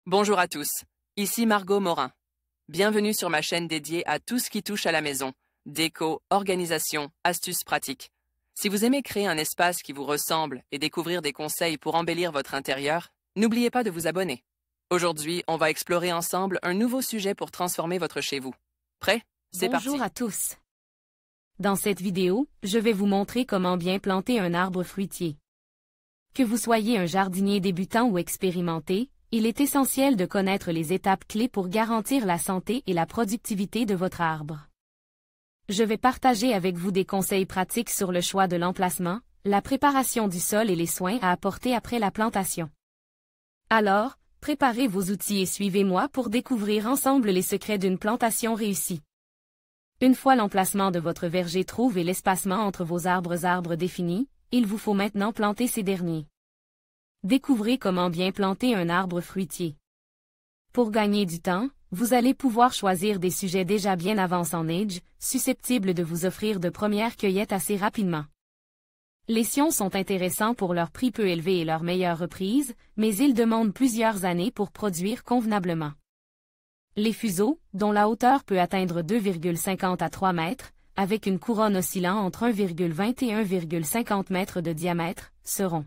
Bonjour à tous, ici Margot Morin. Bienvenue sur ma chaîne dédiée à tout ce qui touche à la maison, déco, organisation, astuces pratiques. Si vous aimez créer un espace qui vous ressemble et découvrir des conseils pour embellir votre intérieur, n'oubliez pas de vous abonner. Aujourd'hui, on va explorer ensemble un nouveau sujet pour transformer votre chez vous. Prêt? C'est parti! Bonjour à tous. Dans cette vidéo, je vais vous montrer comment bien planter un arbre fruitier. Que vous soyez un jardinier débutant ou expérimenté, il est essentiel de connaître les étapes clés pour garantir la santé et la productivité de votre arbre. Je vais partager avec vous des conseils pratiques sur le choix de l'emplacement, la préparation du sol et les soins à apporter après la plantation. Alors, préparez vos outils et suivez-moi pour découvrir ensemble les secrets d'une plantation réussie. Une fois l'emplacement de votre verger trouvé et l'espacement entre vos arbres définis, il vous faut maintenant planter ces derniers. Découvrez comment bien planter un arbre fruitier. Pour gagner du temps, vous allez pouvoir choisir des sujets déjà bien avancés en âge, susceptibles de vous offrir de premières cueillettes assez rapidement. Les sions sont intéressants pour leur prix peu élevé et leur meilleure reprise, mais ils demandent plusieurs années pour produire convenablement. Les fuseaux, dont la hauteur peut atteindre 2,50 à 3 mètres, avec une couronne oscillant entre 1,20 et 1,50 mètres de diamètre, seront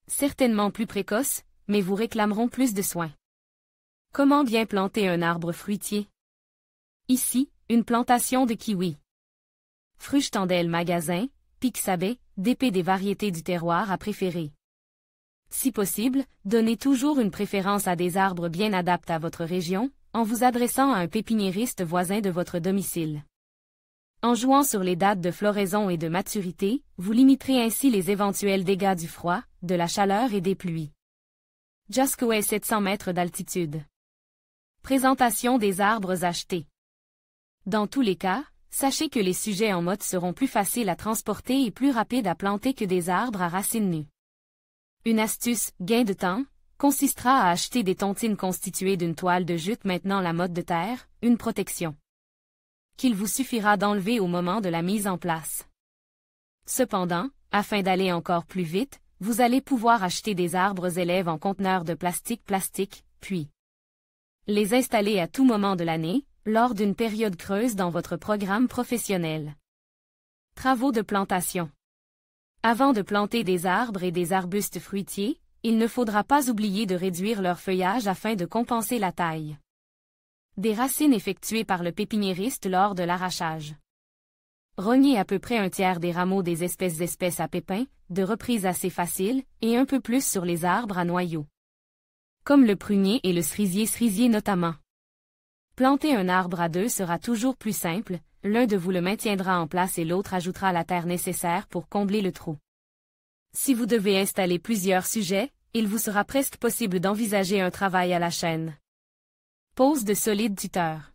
certainement plus précoces, mais vous réclameront plus de soins. Comment bien planter un arbre fruitier? Ici, une plantation de kiwi. Fruchtandelle magasin, Pixabay, DP des variétés du terroir à préférer. Si possible, donnez toujours une préférence à des arbres bien adaptés à votre région, en vous adressant à un pépiniériste voisin de votre domicile. En jouant sur les dates de floraison et de maturité, vous limiterez ainsi les éventuels dégâts du froid, de la chaleur et des pluies. Jusqu'à 700 mètres d'altitude. Présentation des arbres achetés. Dans tous les cas, sachez que les sujets en motte seront plus faciles à transporter et plus rapides à planter que des arbres à racines nues. Une astuce, gain de temps, consistera à acheter des tontines constituées d'une toile de jute maintenant la motte de terre, une protection qu'il vous suffira d'enlever au moment de la mise en place. Cependant, afin d'aller encore plus vite, vous allez pouvoir acheter des arbres élèves en conteneurs de plastique, puis les installer à tout moment de l'année, lors d'une période creuse dans votre programme professionnel. Travaux de plantation. Avant de planter des arbres et des arbustes fruitiers, il ne faudra pas oublier de réduire leur feuillage afin de compenser la taille des racines effectuées par le pépiniériste lors de l'arrachage. Rognez à peu près un tiers des rameaux des espèces à pépins, de reprise assez facile, et un peu plus sur les arbres à noyaux, comme le prunier et le cerisier notamment. Planter un arbre à deux sera toujours plus simple, l'un de vous le maintiendra en place et l'autre ajoutera la terre nécessaire pour combler le trou. Si vous devez installer plusieurs sujets, il vous sera presque possible d'envisager un travail à la chaîne. Pose de solides tuteurs.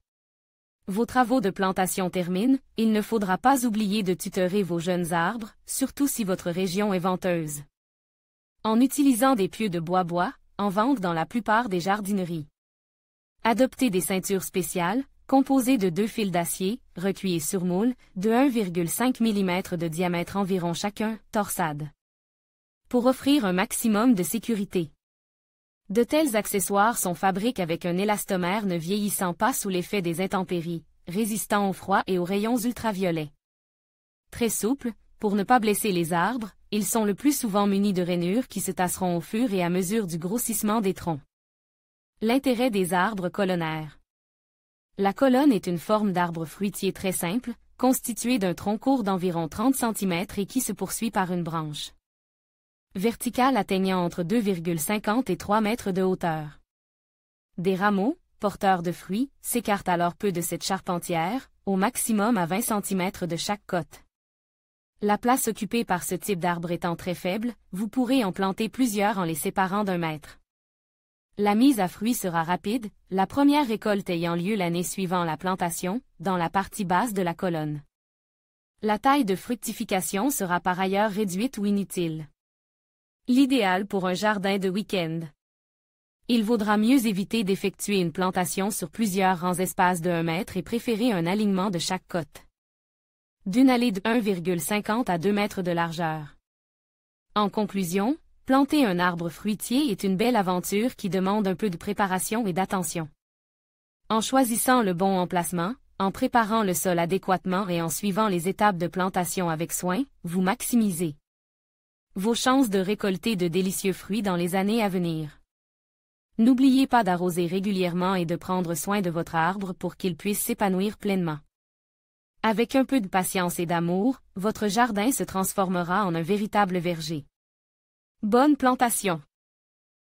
Vos travaux de plantation terminent, il ne faudra pas oublier de tutorer vos jeunes arbres, surtout si votre région est venteuse. En utilisant des pieux de bois, en vente dans la plupart des jardineries. Adoptez des ceintures spéciales, composées de 2 fils d'acier, recuits et sur moule, de 1,5 mm de diamètre environ chacun, torsade, pour offrir un maximum de sécurité. De tels accessoires sont fabriqués avec un élastomère ne vieillissant pas sous l'effet des intempéries, résistant au froid et aux rayons ultraviolets. Très souples, pour ne pas blesser les arbres, ils sont le plus souvent munis de rainures qui se tasseront au fur et à mesure du grossissement des troncs. L'intérêt des arbres colonnaires. La colonne est une forme d'arbre fruitier très simple, constituée d'un tronc court d'environ 30 cm et qui se poursuit par une branche verticale atteignant entre 2,50 et 3 mètres de hauteur. Des rameaux, porteurs de fruits, s'écartent alors peu de cette charpentière, au maximum à 20 cm de chaque côte. La place occupée par ce type d'arbre étant très faible, vous pourrez en planter plusieurs en les séparant d'1 mètre. La mise à fruit sera rapide, la première récolte ayant lieu l'année suivant la plantation, dans la partie basse de la colonne. La taille de fructification sera par ailleurs réduite ou inutile. L'idéal pour un jardin de week-end. Il vaudra mieux éviter d'effectuer une plantation sur plusieurs rangs espaces de 1 mètre et préférer un alignement de chaque côte. D'une allée de 1,50 à 2 mètres de largeur. En conclusion, Planter un arbre fruitier est une belle aventure qui demande un peu de préparation et d'attention. En choisissant le bon emplacement, en préparant le sol adéquatement et en suivant les étapes de plantation avec soin, vous maximisez vos chances de récolter de délicieux fruits dans les années à venir. N'oubliez pas d'arroser régulièrement et de prendre soin de votre arbre pour qu'il puisse s'épanouir pleinement. Avec un peu de patience et d'amour, votre jardin se transformera en un véritable verger. Bonne plantation!